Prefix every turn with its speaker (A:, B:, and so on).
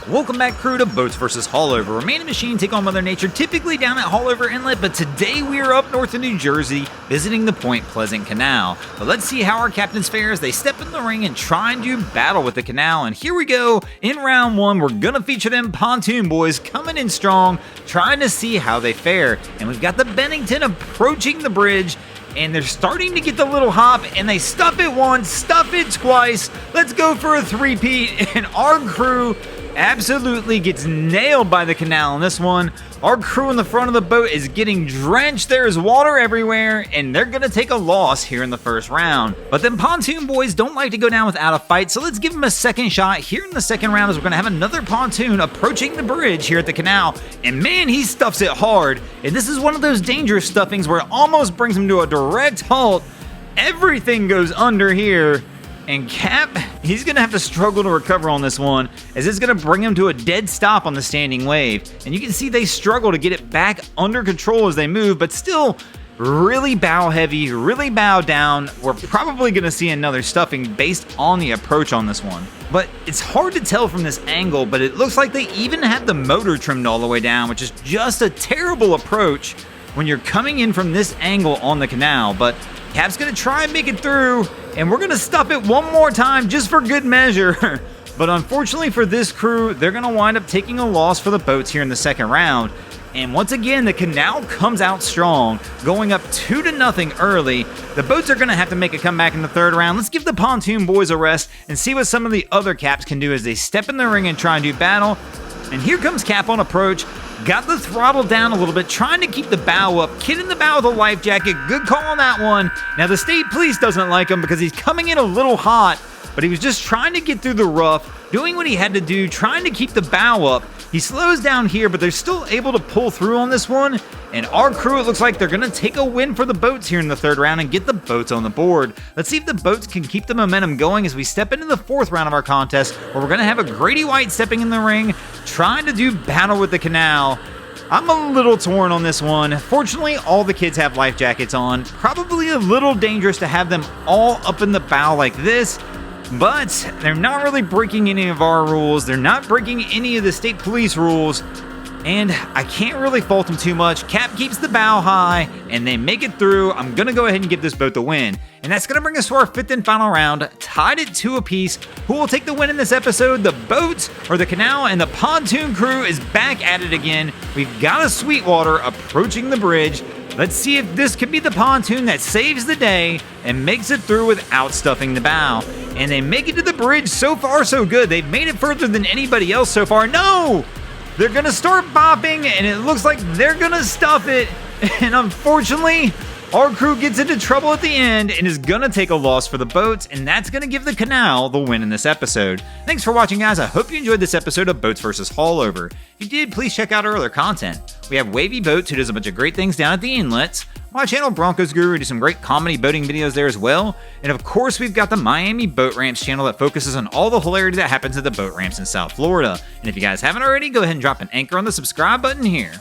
A: Welcome back, crew, to Boats vs. Haulover, where man and machine take on Mother Nature, typically down at Haulover Inlet, but today we are up north in New Jersey, visiting the Point Pleasant Canal. But let's see how our captains fare as they step in the ring and try and do battle with the canal. And here we go, in round one, we're gonna feature them pontoon boys coming in strong, trying to see how they fare. And we've got the Bennington approaching the bridge, and they're starting to get the little hop, and they stuff it once, stuff it twice. Let's go for a three-peat, and our crew absolutely gets nailed by the canal in this one. Our crew in the front of the boat is getting drenched. There is water everywhere, and they're gonna take a loss here in the first round. But them pontoon boys don't like to go down without a fight, so let's give them a second shot here in the second round as we're gonna have another pontoon approaching the bridge here at the canal. And man, he stuffs it hard. And this is one of those dangerous stuffings where it almost brings him to a direct halt. Everything goes under here. And Cap, he's going to have to struggle to recover on this one, as it's going to bring him to a dead stop on the standing wave. And you can see they struggle to get it back under control as they move, but still really bow heavy, really bow down. We're probably going to see another stuffing based on the approach on this one. But it's hard to tell from this angle, but it looks like they even have the motor trimmed all the way down, which is just a terrible approach when you're coming in from this angle on the canal. But Cap's going to try and make it through, and we're going to stuff it one more time just for good measure. But unfortunately for this crew, they're going to wind up taking a loss for the boats here in the second round. And once again, the canal comes out strong, going up 2-0 early. The boats are going to have to make a comeback in the third round. Let's give the pontoon boys a rest and see what some of the other Caps can do as they step in the ring and try and do battle. And here comes Cap on approach. Got the throttle down a little bit, trying to keep the bow up. Kid in the bow with a life jacket. Good call on that one. Now, the state police doesn't like him because he's coming in a little hot, but he was just trying to get through the rough, doing what he had to do, trying to keep the bow up. He slows down here, but they're still able to pull through on this one. And our crew, it looks like they're going to take a win for the boats here in the third round and get the boats on the board. Let's see if the boats can keep the momentum going as we step into the fourth round of our contest, where we're going to have a Grady White stepping in the ring, trying to do battle with the canal. I'm a little torn on this one. Fortunately, all the kids have life jackets on. Probably a little dangerous to have them all up in the bow like this, but they're not really breaking any of our rules. They're not breaking any of the state police rules, and I can't really fault them too much. Cap keeps the bow high, and they make it through. I'm going to go ahead and give this boat the win. And that's going to bring us to our fifth and final round, tied at 2 apiece. Who will take the win in this episode? The boats or the canal? And the pontoon crew is back at it again. We've got a Sweetwater approaching the bridge. Let's see if this could be the pontoon that saves the day and makes it through without stuffing the bow. And they make it to the bridge. So far, so good. They've made it further than anybody else so far. No! They're going to start bopping, and it looks like they're going to stuff it. And unfortunately, our crew gets into trouble at the end and is going to take a loss for the boats, and that's going to give the canal the win in this episode. Thanks for watching, guys. I hope you enjoyed this episode of Boats vs. Haulover. If you did, please check out our other content. We have Wavy Boats, who does a bunch of great things down at the inlets. My channel, Broncos Guru, do some great comedy boating videos there as well. And of course, we've got the Miami Boat Ramps channel that focuses on all the hilarity that happens at the boat ramps in South Florida. And if you guys haven't already, go ahead and drop an anchor on the subscribe button here.